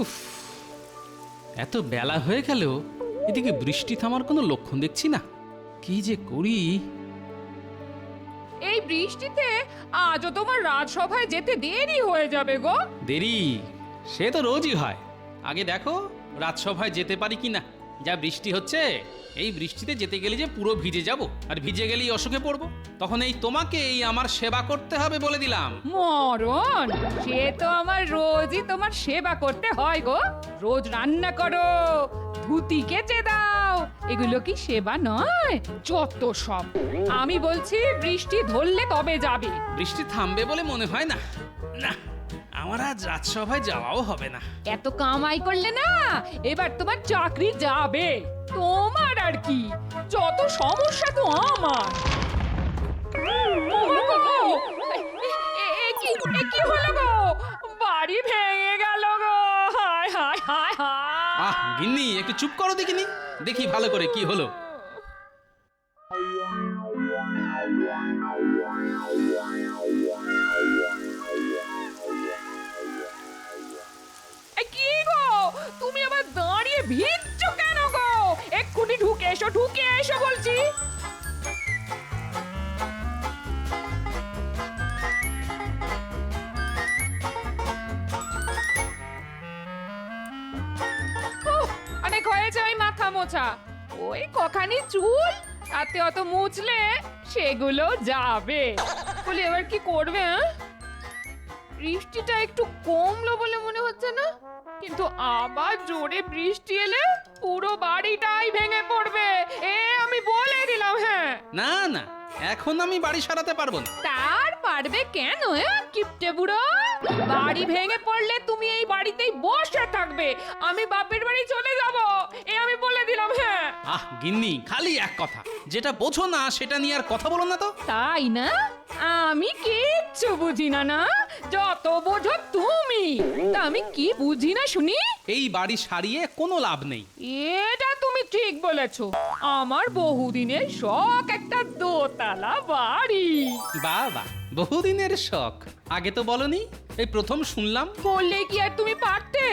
উফ, এত বেলা হয়ে গেল, এদিকে বৃষ্টি থামার কোনো লক্ষণ দেখছি না। কি যে করি। এই বৃষ্টিতে আজও তোমার রাজসভায় যেতে দেরি হয়ে যাবে গো। দেরি সে তো রোজই হয়। আগে দেখো রাজসভায় যেতে পারি কিনা। যা বৃষ্টি হচ্ছে, এই বৃষ্টিতে যেতে গেলে যে পুরো ভিজে যাব, আর ভিজে গেলেই অসুখে পড়বো। তখন এই তোমাকে এই আমার সেবা করতে হবে বলে দিলাম। মরণ, সে তো আমার রোজই তোমার সেবা করতে হয় গো। রোজ রান্না করো, ধুতি কেচে দাও, এগুলো কি সেবা নয়? যত সব। আমি বলছি বৃষ্টি ধরলে তবে যাবে। বৃষ্টি থামবে বলে মনে হয় না। না, আমার আজ রাজসভায় যাওয়াও হবে না। এত কামাই করলে না, এবার তোমার চাকরি যাবে। তোমার আর কি, যত সমস্যা তো আমার। ওমা গো, কি হলো গো? বাড়ি ভেঙে গেল গো। হায় হায় হায় হায়। আহ গিন্নি, একটু চুপ করো দেখিনি, দেখি ভালো করে কি হলো। কি গো, তুমি আবার দাঁড়িয়ে ভিজছো কেন গো? এক্ষুনি ঢুকে এসো বলছি। অনেক হয়েছে ওই মাথা মোছা। ওই কখানি চুল, তাতে অত মুছলে সেগুলো যাবে। বলি এবার কি করবে? বৃষ্টিটা একটু কমলো বলে মনে হচ্ছে না, কিন্তু আবার জোরে বৃষ্টি এলে পুরো বাড়িটাই ভেঙে পড়বে, এ আমি বলে দিলাম। হ্যাঁ, না না, এখন আমি বাড়ি সারাতে পারবো না। তার পারবে কেন? কিপটে বুড়ো, বাড়ি ভেঙে পড়লে তুমি এই বাড়িতেই বসে থাকবে, আমি বাপের বাড়ি চলে যাব, এ আমি বলে দিলাম। হ্যাঁ। আহ গিন্নি, খালি এক কথা, যেটা বোঝো না সেটা নিয়ে আর কথা বলো না তো। তাই না? আমি কিচ্ছু বুঝি না না, যত বোঝো তুমি। তা আমি কি বুঝি না শুনি? এই বাড়ি সারিয়ে কোনো লাভ নেই। এটা তুমি ঠিক বলেছো, আমার বহুদিনের শখ একটা দোতলা বাড়ি। বাবা, বহুদিনের শখ, আগে তো বলনি, এই প্রথম শুনলাম। বললে কি আর তুমি পারতে?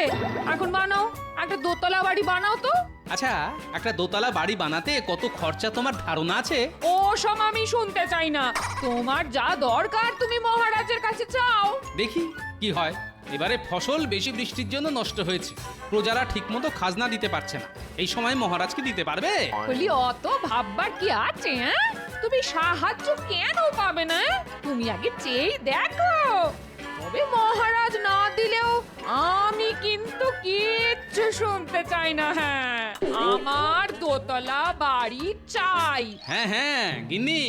এখন বানাও, একটা দোতলা বাড়ি বানাও তো। আচ্ছা, একটা দোতলা বাড়ি বানাতে কত খরচা তোমার ধারণা আছে? ও সব আমি শুনতে চাই না, তোমার যা দরকার তুমি মহারাজের কাছে চাও। দেখি কি হয়। এবারে ফসল বেশি বৃষ্টির জন্য নষ্ট হয়েছে, প্রজারা ঠিকমতো খাজনা দিতে পারছে না। এই সময় মহারাজ কি দিতে পারবে? বলি অত ভাববার কি আছে? তুমি সাহায্য কেন পাবে না? তুমি আগে চেয়ে দেখো। তবে মহারাজ না দিলেও আমি কিন্তু কিচ্ছু শুনতে চাই না। হ্যাঁ, আমার দোতলা বাড়ি চাই। হ্যাঁ হ্যাঁ গিন্নি,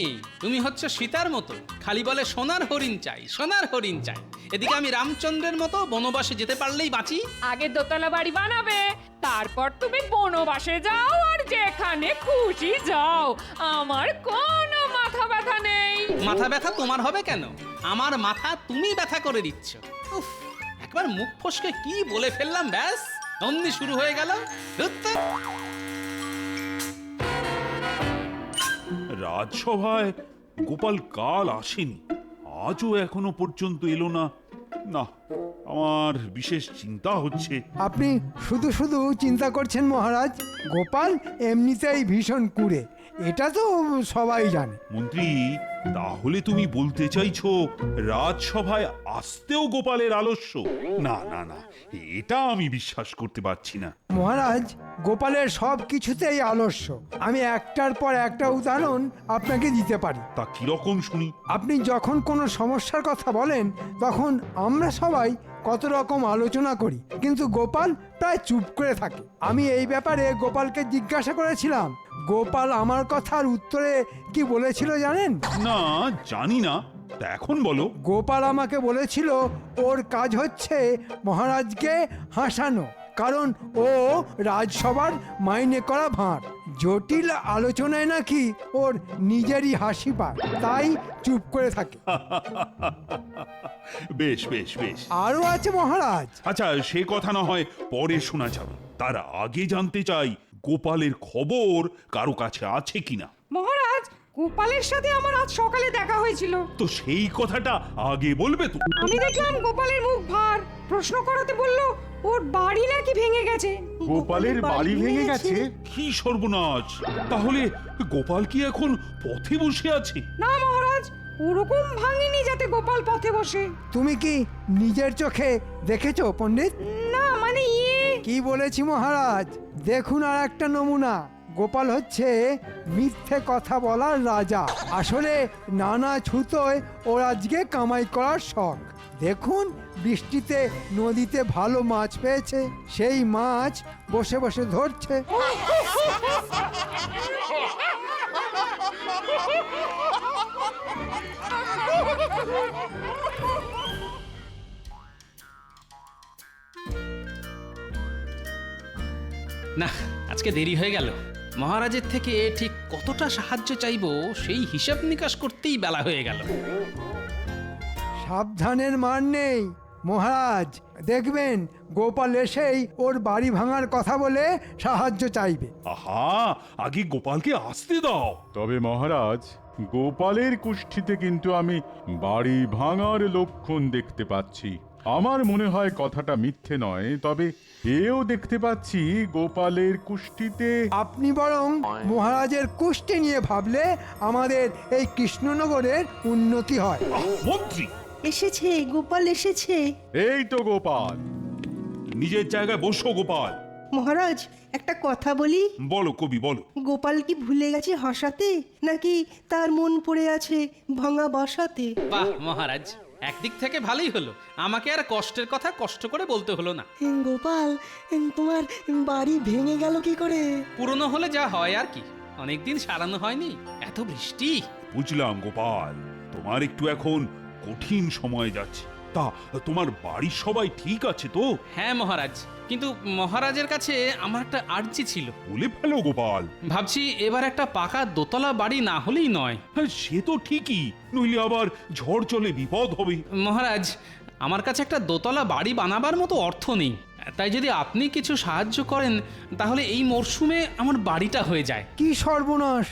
তুমি হচ্ছে সীতার মতো, খালি বলে সোনার হরিণ চাই, সোনার হরিণ চাই। এদিকে আমি রামচন্দ্রের মতো বনবাসে যেতে পারলেই বাঁচি। আগে দোতলা বাড়ি বানাবে, তারপর তুমি বনবাসে যাও আর যেখানে খুশি যাও, আমার কোনো মাথা ব্যথা নেই। মাথা ব্যথা তোমার হবে কেন? আমার মাথা তুমি ব্যথা করে দিচ্ছ। উফ, একবার মুখ ফসকে কি বলে ফেললাম, ব্যাস অমনি শুরু হয়ে গেল। ধুত্তে। রাজসভায় গোপাল কাল আসেনি, আজও এখনো পর্যন্ত এলো না। না, আমার বিশেষ চিন্তা হচ্ছে। আপনি শুধু শুধু চিন্তা করছেন মহারাজ, গোপাল এমনিতেই ভীষণ কুঁড়ে, এটা তো সবাই জানে। মন্ত্রী, তাহলে তুমি বলতে চাইছো রাজসভায় আসতেও গোপালের আলস্য? না না না, এটা আমি বিশ্বাস করতে পারছি না। মহারাজ, গোপালের সব কিছুতেই আলস্য। আমি একটার পর একটা উদাহরণ আপনাকে দিতে পারি। তা কিরকম শুনি? আপনি যখন কোনো সমস্যার কথা বলেন, তখন আমরা সবাই কত রকম আলোচনা করি, কিন্তু গোপাল প্রায় চুপ করে থাকে। আমি এই ব্যাপারে গোপালকে জিজ্ঞাসা করেছিলাম, গোপাল আমার কথার উত্তরে কি বলেছিল জানেন? না, জানি না, তা এখন বলো। গোপাল আমাকে বলেছিল ওর কাজ হচ্ছে মহারাজকে হাসানো, কারণ ও রাজসভার মাইনে করা ভাঁড়। জটিল আলোচনায় নাকি ওর নিজেরই হাসি পায়, তাই চুপ করে থাকে। বেশ বেশ বেশ, আরও আছে মহারাজ। আচ্ছা, সে কথা না হয় পরে শোনা যাবে, তার আগে জানতে চাই গোপালের খবর কারো কাছে আছে কিনা। মহারাজ, গোপালের সাথে আমার আজ সকালে দেখা হয়েছিল। তো সেই কথাটা আগে বলবে তো। আমি দেখলাম গোপালের মুখ ভার, প্রশ্ন করাতে বলল ওর বাড়ি নাকি ভেঙে গেছে। গোপালের বাড়ি ভেঙে গেছে? কি সর্বনাশ! তাহলে গোপাল কি এখন পথে বসে আছে? না মহারাজ, ওরকম ভাঙেনি যাতে গোপাল পথে বসে। তুমি কি নিজের চোখে দেখেছো পণ্ডিত? না মানে কি বলেছি মহারাজ, দেখুন আর একটা নমুনা। গোপাল হচ্ছে মিথ্যে কথা বলার রাজা। আসলে নানা ছুতোয় ওর আজকে কামাই করার শখ। দেখুন, বৃষ্টিতে নদীতে ভালো মাছ পেয়েছে, সেই মাছ বসে বসে ধরছে। না, আজকে দেরি হয়ে গেল। মহারাজের থেকে ঠিক কতটা সাহায্য চাইবো সেই হিসাব নিকাশ করতেই বেলা হয়ে গেল। সাবধানের মার নেই মহারাজ, দেখবেন গোপাল এসেই ওর বাড়ি ভাঙার কথা বলে সাহায্য চাইবে। আহা, আগে গোপালকে আসতে দাও। তবে মহারাজ, গোপালের কুষ্ঠিতে কিন্তু আমি বাড়ি ভাঙার লক্ষণ দেখতে পাচ্ছি। আমার মনে হয় কথাটা মিথ্যে নয়, তবে এও দেখতে পাচ্ছি গোপালের কুষ্ঠিতে। আপনি বরং মহারাজের কুষ্টি নিয়ে ভাবলে আমাদের এই কৃষ্ণনগরের উন্নতি হয়। মন্ত্রী, এসেছে, গোপাল এসেছে। এই তো গোপাল। নিজের জায়গায় বসো গোপাল। মহারাজ, একটা কথা বলি। বলো কবি, বলো। গোপাল কি ভুলে গেছে হাসাতে, নাকি তার মন পড়ে আছে ভাঙা বাসাতে? বাহ মহারাজ, একদিক থেকে ভালোই হলো, আমাকে আর কষ্টের কথা কষ্ট করে বলতে হলো না। গোপাল, তোমার বাড়ি ভেঙে গেল কি করে? পুরনো হলে যা হয় আর কি, অনেকদিন সারানো হয়নি, এত বৃষ্টি। বুঝলাম গোপাল, তোমার একটু এখন কঠিন সময় যাচ্ছে। তা তোমার বাড়ির সবাই ঠিক আছে তো? হ্যাঁ মহারাজ, কিন্তু মহারাজের কাছে আমার একটা আর্জি ছিল। বলে ফেলো গোপাল। ভাবছি এবার একটা পাকা দোতলা বাড়ি না হলেই নয়। হ্যাঁ, সে তো ঠিকই, নইলে আবার ঝড় চলে বিপদ হবে। মহারাজ, আমার কাছে একটা দোতলা বাড়ি বানাবার মতো অর্থ নেই, তাই যদি আপনি কিছু সাহায্য করেন তাহলে এই মরশুমে আমার বাড়িটা হয়ে যায়। কি সর্বনাশ!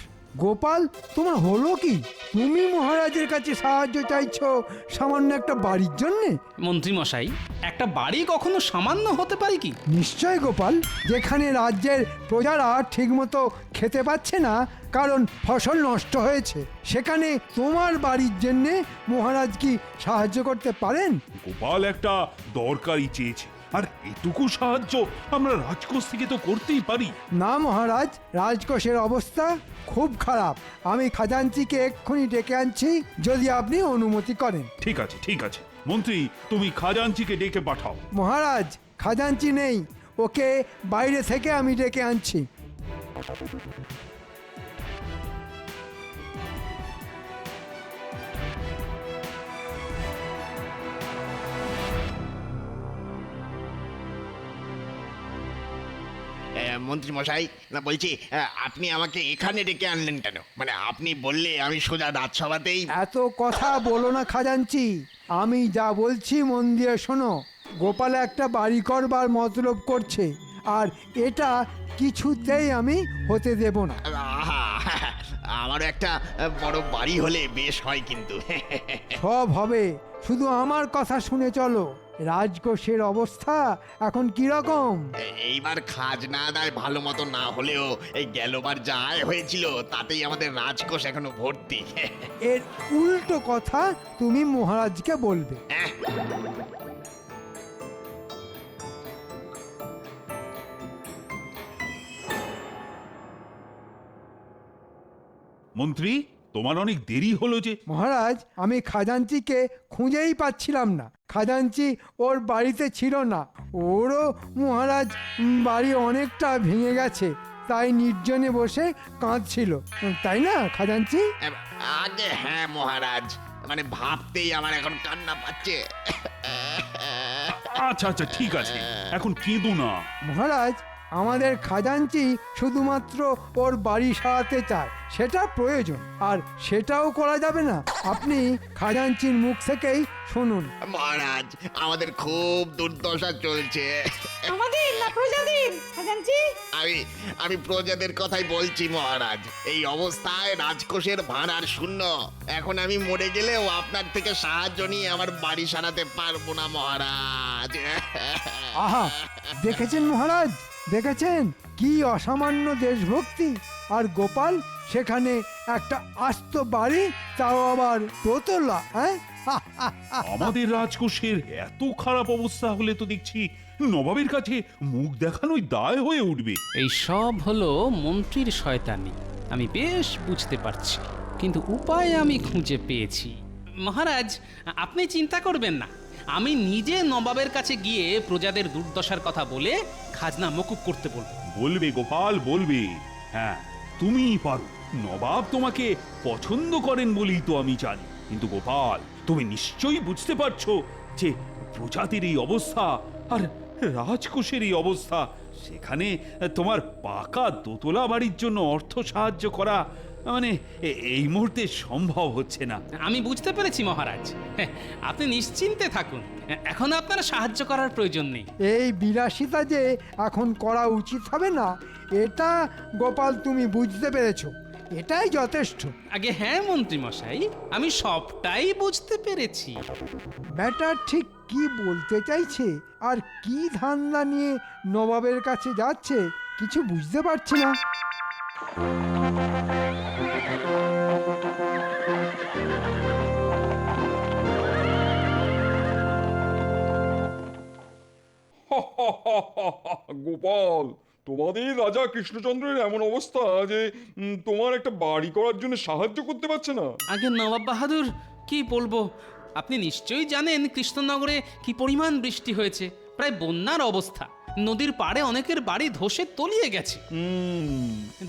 গোপাল, তোমার হলো কি? তুমি মহারাজের কাছে সাহায্য চাইছো সামান্য একটা বাড়ির জন্যে? মন্ত্রী মশাই, একটা বাড়ি কখনো সামান্য হতে পারে কি? নিশ্চয় গোপাল, যেখানে রাজ্যের প্রজারা ঠিকমতো খেতে পাচ্ছে না কারণ ফসল নষ্ট হয়েছে, সেখানে তোমার বাড়ির জন্যে মহারাজ কি সাহায্য করতে পারেন? গোপাল একটা দরকারি চেয়েছে, আর এটুকু সাহায্য আমরা রাজকোষ থেকে তো করতেই পারি। না মহারাজ, রাজকোষের অবস্থা খুব খারাপ। আমি খাজাঞ্চিকে এক্ষুনি ডেকে আনছি, যদি আপনি অনুমতি করেন। ঠিক আছে, ঠিক আছে মন্ত্রী, তুমি খাজাঞ্চিকে ডেকে পাঠাও। মহারাজ, খাজাঞ্চি নেই, ওকে বাইরে থেকে আমি ডেকে আনছি। মন্ত্রী মশাই, না বলছি, আপনি আমাকে এখানে ডেকে আনলেন কেন? মানে আপনি বললে আমি সোজা রাজসভাতেই। এত কথা বলো না খাজাঞ্চি, আমি যা বলছি মন দিয়ে শোনো। গোপাল একটা বাড়ি করবার মতলব করছে, আর এটা কিছুতেই আমি হতে দেব না। আহা, আমারও একটা বড় বাড়ি হলে বেশ হয় কিন্তু। সব হবে, শুধু আমার কথা শুনে চলো। রাজকোষের অবস্থা এখন কি রকম? এইবার খাজনা আদায় ভালো মতো না হলেও এই গেলবার যা আয় হয়েছিল তাতেই আমাদের রাজকোষ এখনো ভর্তি। এর উল্টো কথা তুমি মহারাজকে বলবে। মন্ত্রী, তোমার অনেক দেরি হলো যে। মহারাজ, আমি খাজাঞ্চিকে খুঁজেই পাচ্ছিলাম না। খাজাঞ্চি ওর বাড়িতে ছিল না। ওরও মহারাজ বাড়ি অনেকটা ভেঙে গেছে, তাই নির্জনে বসে কাঁদছিল, তাই না খাজাঞ্চি? আগে হ্যাঁ মহারাজ, মানে ভাবতেই আমার এখন কান্না পাচ্ছে। আচ্ছা আচ্ছা, ঠিক আছে, এখন কেঁদো না। মহারাজ, আমাদের খাজাঞ্চি শুধুমাত্র ওর বাড়ি সারাতে চায়, সেটা প্রয়োজন, আর সেটাও করা যাবে না। আপনি খাজাঞ্চির মুখ থেকেই শুনুন। মহারাজ, আমাদের খুব দুর্দশা চলছে। আমাদের না প্রজাদের খাজাঞ্চি? আমি প্রজাদের কথাই বলছি মহারাজ। এই অবস্থায় রাজকোষের ভাঁড়ার শূন্য। এখন আমি মরে গেলেও আপনার থেকে সাহায্য নিয়ে আমার বাড়ি সারাতে পারবো না মহারাজ। আহা, দেখেছেন মহারাজ, দেখেছেন কি অসামান্য দেশভক্তি। আর গোপাল সেখানে একটা আস্ত বাড়ি, তাও আবার দোতলা। হ্যাঁ, আমাদের রাজকোষের এত খারাপ অবস্থা হলে তো দেখছি নবাবের কাছে মুখ দেখানোই দায় হয়ে উঠবে। এই সব হলো মন্ত্রীর শয়তানি, আমি বেশ বুঝতে পারছি, কিন্তু উপায় আমি খুঁজে পেয়েছি। মহারাজ, আপনি চিন্তা করবেন না, আমি নিজে নবাবের কাছে গিয়ে প্রজাদের দুর্দশার কথা বলে খাজনা মকুব করতে বলবো। বলবে গোপাল, বলবে। হ্যাঁ, তুমিই পারো। নবাব তোমাকে পছন্দ করেন বলেই তো আমি জানি। কিন্তু গোপাল, তুমি নিশ্চয়ই বুঝতে পারছো যে প্রজাতির এই অবস্থা আর রাজকোষের এই অবস্থা, সেখানে তোমার পাকা দোতলা বাড়ির জন্য অর্থ সাহায্য করা মানে এই মুহূর্তে সম্ভব হচ্ছে না। আমি বুঝতে পেরেছি মহারাজ, হ্যাঁ, আপনি নিশ্চিন্তে থাকুন, এখন আপনার সাহায্য করার প্রয়োজন নেই। এই বিলাসিতা যে এখন করা উচিত হবে না, এটা গোপাল তুমি বুঝতে পেরেছো, এটাই যথেষ্ট। আগে হ্যাঁ মন্ত্রী মশাই, আমি সবটাই বুঝতে পেরেছি। ব্যাটার ঠিক কি বলতে চাইছে আর কি ধান্দা নিয়ে নবাবের কাছে যাচ্ছে কিছু বুঝতে পারছি না। গোপাল, তোমাদের রাজা কৃষ্ণচন্দ্রের এমন অবস্থা যে তোমার একটা বাড়ি করার জন্য সাহায্য করতে পারছে না। আগে নবাব বাহাদুর, কি বলবো, আপনি নিশ্চয়ই জানেন কৃষ্ণনগরে কি পরিমাণ বৃষ্টি হয়েছে, প্রায় বন্যার অবস্থা, নদীর পাড়ে অনেকের বাড়ি ধসে তলিয়ে গেছে।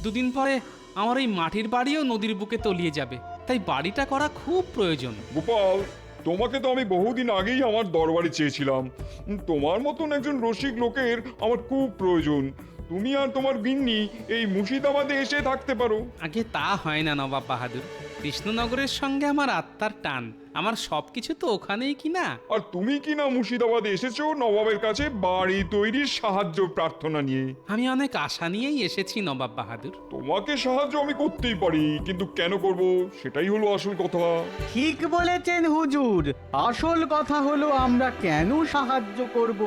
দুদিন পরে আমার এই মাটির বাড়িও নদীর বুকে তলিয়ে যাবে, তাই বাড়িটা করা খুব প্রয়োজন। গোপাল, তোমাকে তো আমি বহুদিন আগেই আমার দরবারে চেয়েছিলাম। তোমার মতন একজন রসিক লোকের আমার খুব প্রয়োজন। তুমি আর তোমার গিন্নি এই মুর্শিদাবাদে এসে থাকতে পারো। আগে তা হয় না নবাব বাহাদুর, কৃষ্ণনগরের সঙ্গে আমার আত্মার টান, আমার সবকিছু তো ওখানেই কিনা। আর তুমি কি না মুর্শিদাবাদে এসেছো নবাবের কাছে বাড়ি তৈরির সাহায্য প্রার্থনা নিয়ে? আমি অনেক আশা নিয়েই এসেছি নবাব বাহাদুর। তোমাকে সাহায্য আমি করতেই পারি, কিন্তু কেন করব সেটাই হলো আসল কথা। ঠিক বলেছেন হুজুর, আসল কথা হলো আমরা কেন সাহায্য করব?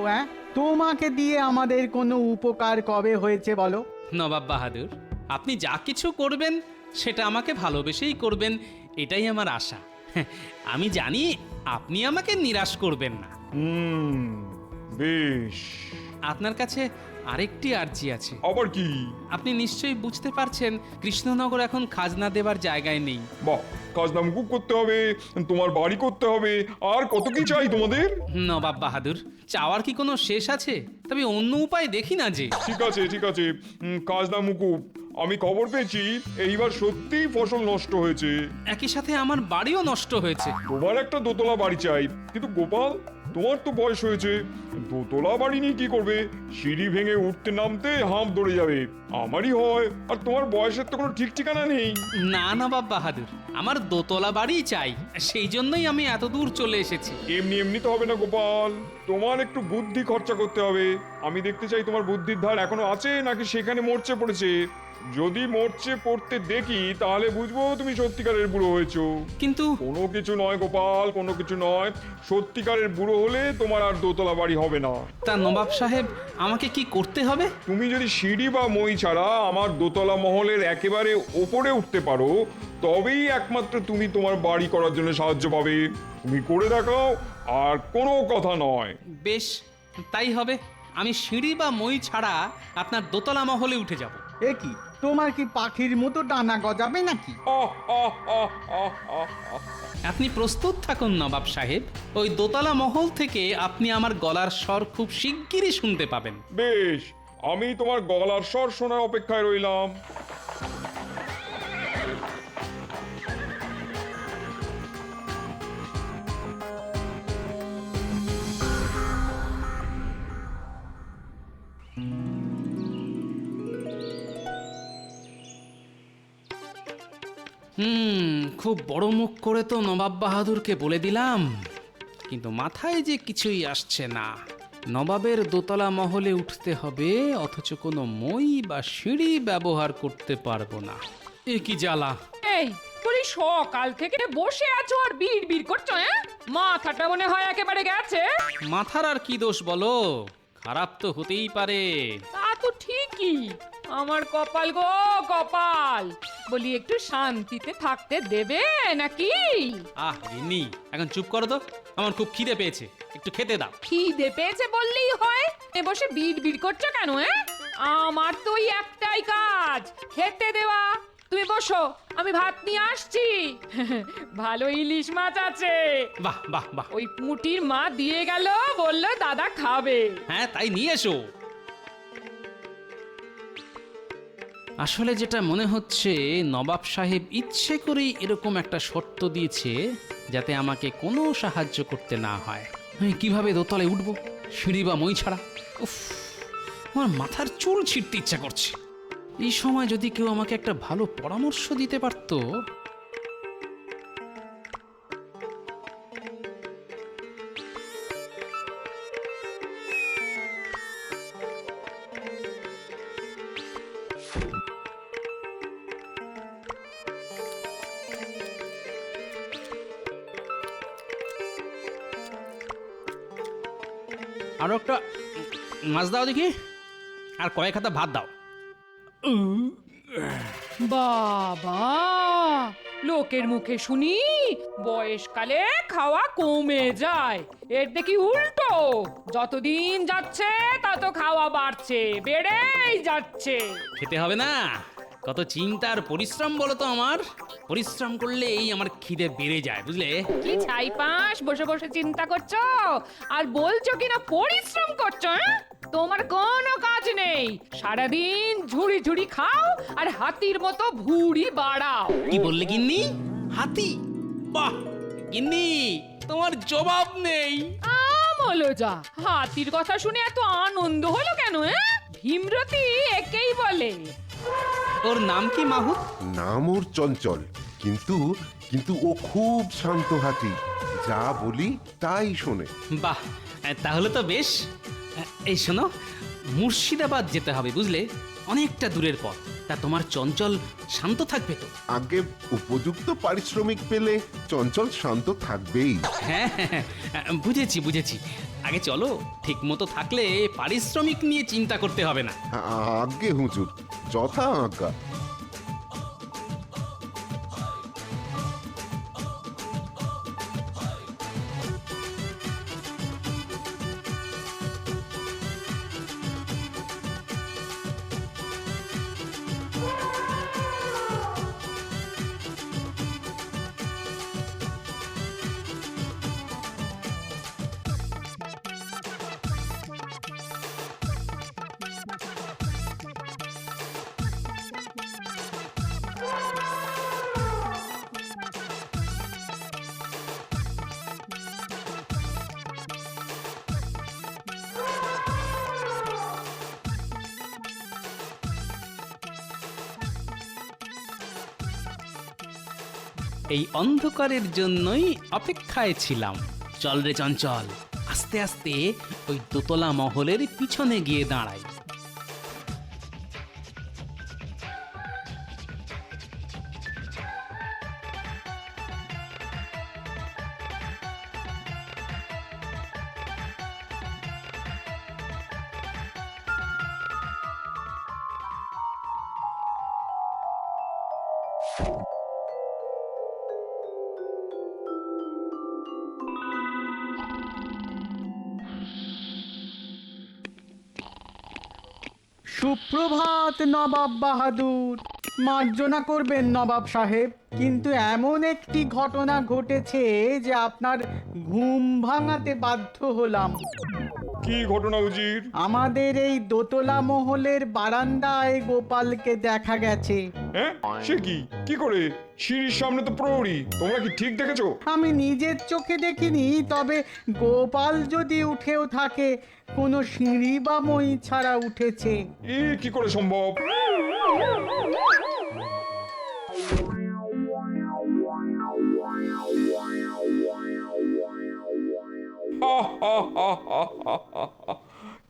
তোমাকে দিয়ে আমাদের কোনো উপকার কবে হয়েছে বলো? নবাব বাহাদুর, আপনি যা কিছু করবেন সেটা আমাকে ভালোবেসেই করবেন, এটাই আমার আশা। আমি জানি আপনি আমাকে নিরাশ করবেন না। বেশ, আপনার কাছে আরেকটি আর্জি আছে। আবার কি? আপনি নিশ্চয়ই বুঝতে পারছেন কৃষ্ণনগর এখন খাজনা দেবার জায়গায় নেই। বাহ, খাজনা মুকুব করতে হবে, তোমার বাড়ি করতে হবে, আর কত কি চাই তোমাদের? নবাব বাহাদুর, চাওয়ার কি কোনো শেষ আছে? তবে অন্য উপায় দেখি না যে। ঠিক আছে, ঠিক আছে, খাজনা মুকুব। আমি খবর পেয়েছি এইবার সত্যিই ফসল নষ্ট হয়েছে। একই সাথে আমার বাড়িও নষ্ট হয়েছে। তোমার একটা দোতলা বাড়ি চাই, কিন্তু গোপাল, তোমার তো বয়স হয়েছে, দোতলা বাড়ি নিয়ে কি করবে? সিঁড়ি ভেঙে উঠতে নামতে হাঁপ ধরে যাবে। আমারই হয়, আর তোমার বয়সের তো কোনো ঠিক ঠিকানা নেই। না নবাব বাহাদুর, আমার দোতলা বাড়ি চাই, সেই জন্যই আমি এত দূর চলে এসেছি। এমনি এমনি তো হবে না গোপাল, তোমার একটু বুদ্ধি খরচা করতে হবে। আমি দেখতে চাই তোমার বুদ্ধির ধার এখনো আছে নাকি সেখানে মরচে পড়েছে। যদি মরচে পড়তে দেখি তাহলে বুঝবো তুমি সত্যিকারের বুড়ো হয়েছো। কিন্তু কোনো কিছু নয় গোপাল, কোনো কিছু নয়, সত্যিকারের বুড়ো হলে তোমার আর দোতলা বাড়ি হবে না। তা নবাব সাহেব, আমাকে কি করতে হবে? তুমি যদি সিঁড়ি বা মই ছাড়া আমার দোতলা মহলের একেবারে ওপরে উঠতে পারো, তবেই একমাত্র তুমি তোমার বাড়ি করার জন্য সাহায্য পাবে। তুমি করে দেখাও, আর কোনো কথা নয়। বেশ, তাই হবে। আমি সিঁড়ি বা মই ছাড়া আপনার দোতলা মহলে উঠে যাব। এ কি, তোমার কি পাখির মতো ডানা গজাবে নাকি? আপনি প্রস্তুত থাকুন নবাব সাহেব, ওই দোতলা মহল থেকে আপনি আমার গলার স্বর খুব শিগগিরই শুনতে পাবেন। বেশ, আমি তোমার গলার স্বর শোনার অপেক্ষায় রইলাম। খুব বড় মুখ করে তো নবাব বাহাদুরকে বলে দিলাম, কিন্তু মাথায় যে কিছুই আসছে না। নবাবের দোতলা মহলে উঠতে হবে, অথচ কোনো মই বা সিঁড়ি ব্যবহার করতে পারবো না। এ কি জ্বালা! এই তুমি সকাল থেকে বসে আছো আর বিড় করছো, মাথাটা মনে হয় একেবারে গেছে। মাথার আর কি দোষ বলো, খারাপ তো হতেই পারে। তা তো ঠিকই, আমার কপাল গো কপাল, বলি একটু শান্তিতে থাকতে দেবে নাকি? আহ গিন্নি, এখন চুপ করো তো, আমার খুব খিদে পেয়েছে, একটু খেতে দাও। খিদে পেয়েছে বললেই হয়, এ বসে বিড় বিড় করছো কেন? আমার তো ওই একটাই কাজ, খেতে দেওয়া। তুমি বসো, আমি ভাত নিয়ে আসছি। ভালো ইলিশ মাছ আছে। বাহ বাহ বাহ। ওই পুঁটির মা দিয়ে গেল, বললো দাদা খাবে। হ্যাঁ, তাই নিয়ে এসো। আসলে যেটা মনে হচ্ছে, নবাব সাহেব ইচ্ছে করেই এরকম একটা শর্ত দিয়েছে যাতে আমাকে কোনো সাহায্য করতে না হয়। আমি কিভাবে দোতলায় উঠবো, সিঁড়ি বা মই ছাড়া? উফ, আমার মাথার চুল ছিঁড়তে ইচ্ছা করছে। এই সময় যদি কেউ আমাকে একটা ভালো পরামর্শ দিতে পারতো। আরো একটা মাছ দাও দেখি, আর কয়েক হাতা ভাত দাও। বাবা, লোকের মুখে শুনি বয়সকালে খাওয়া কমে যায়, এর দেখি উল্টো। যতদিন যাচ্ছে তত খাওয়া বাড়ছে, বেড়েই যাচ্ছে। খেতে হবে না, কত চিন্তা আর পরিশ্রম বলো তো আমার। পরিশ্রম করলেই আমার খিদে বেড়ে যায়, বুঝলে? কি ছাইপাঁশ বসে বসে চিন্তা করছো আর বলছো কিনা পরিশ্রম করছো? তোমার কোনো কাজ নেই, সারাদিন ঝুড়ি ঝুড়ি খাও আর হাতির মতো ভুঁড়ি বাড়াও। কি বললে গিন্নি? হাতি? বাহ গিন্নি, তোমার জবাব নেই। আমলো যা, হাতির কথা শুনে এত আনন্দ হলো কেন? ভীমরতি একেই বলে। ওর নাম কি মাহুত? নাম ওর চঞ্চল, কিন্তু কিন্তু ও খুব শান্ত হাতি, যা বলি তাই শোনে। বাহ, তাহলে তো বেশ। এই শোনো, মুর্শিদাবাদ যেতে হবে, বুঝলে? অনেকটা দূরের পথ। তা তোমার চঞ্চল শান্ত থাকবে তো? আগে উপযুক্ত পারিশ্রমিক পেলে চঞ্চল শান্ত থাকবেই। হ্যাঁ হ্যাঁ, বুঝেছি বুঝেছি। আগে চলো, ঠিক মতো থাকলে পারিশ্রমিক নিয়ে চিন্তা করতে হবে না। আজ্ঞে হুজুর, যথা আজ্ঞা। এই অন্ধকারের জন্যই অপেক্ষায় ছিলাম। চল রে চঞ্চল, আস্তে আস্তে ওই দোতলা মহলের পিছনে গিয়ে দাঁড়াই। সুপ্রভাত নবাব বাহাদুর। মার্জনা করবেন নবাব সাহেব, কিন্তু এমন একটি ঘটনা ঘটেছে যে আপনার ঘুম ভাঙাতে বাধ্য হলাম। কি ঘটনা উজির? আমাদের এই দোতলা মহলের বারান্দায় গোপালকে দেখা গেছে। হ্যাঁ, সে কি? কি করে? সিঁড়ির সামনে তো প্রহরী, তোমরা কি ঠিক দেখেছো? আমি নিজের চোখে দেখিনি, তবে গোপাল যদি উঠেও থাকে কোনো সিঁড়ি বা মই ছাড়া উঠেছে। কি করে সম্ভব?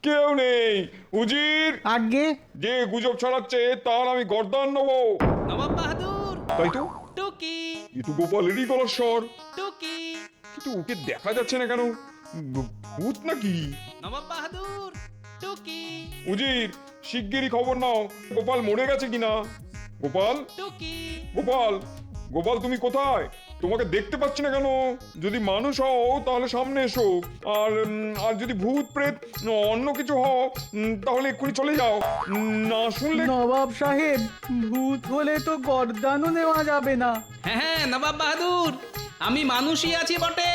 কেউ নেই উজির। আগে যে গুজব ছড়াচ্ছে তার আমি গর্দান নেবো। নবাব বাহাদুর, তাই তো, টুকি কিন্তু গোপালেরই গলার স্বর। টুকি, কিন্তু ওকে দেখা যাচ্ছে না কেন? ভূত নাকি? নবাব বাহাদুর, টুকি উজির, শিগগিরই খবর নাও গোপাল মরে গেছে কিনা। গোপাল, টুকি গোপাল, গোপাল তুমি কোথায়? তোমাকে দেখতে পাচ্ছি না কেন? যদি মানুষ হও তাহলে সামনে এসো, আর যদি ভূত প্রেত অন্য কিছু হও তাহলে এক্ষুনি চলে যাও। না শুনলে নবাব সাহেব, ভূত হলে তো গর্দানও নেওয়া যাবে না। হ্যাঁ হ্যাঁ নবাব বাহাদুর, আমি মানুষই আছি বটে।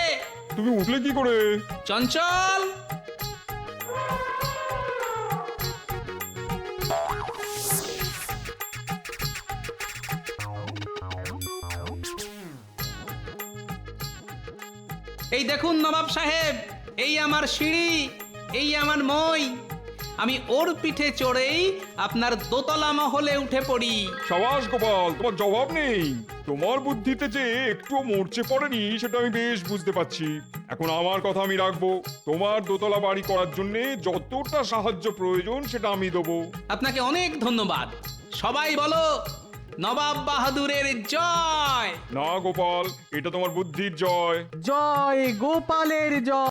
তুমি উঠলে কি করে? চঞ্চল, এই দেখুন নবাব সাহেব, এই আমার সিঁড়ি, এই আমার মই। আমি ওর পিঠে চড়েই আপনার দোতলা মহলে উঠে পড়ি। সাবাস গোপাল, তোমার জবাব নেই। তোমার বুদ্ধিতে যে একটুও মরচে পড়েনি সেটা আমি বেশ বুঝতে পারছি। এখন আমার কথা আমি রাখবো। তোমার দোতলা বাড়ি করার জন্য যতটা সাহায্য প্রয়োজন সেটা আমি দেবো। আপনাকে অনেক ধন্যবাদ। সবাই বলো নবাব বাহাদুরের জয়। না গোপাল, এটা তোমার বুদ্ধির জয়। জয় গোপালের জয়।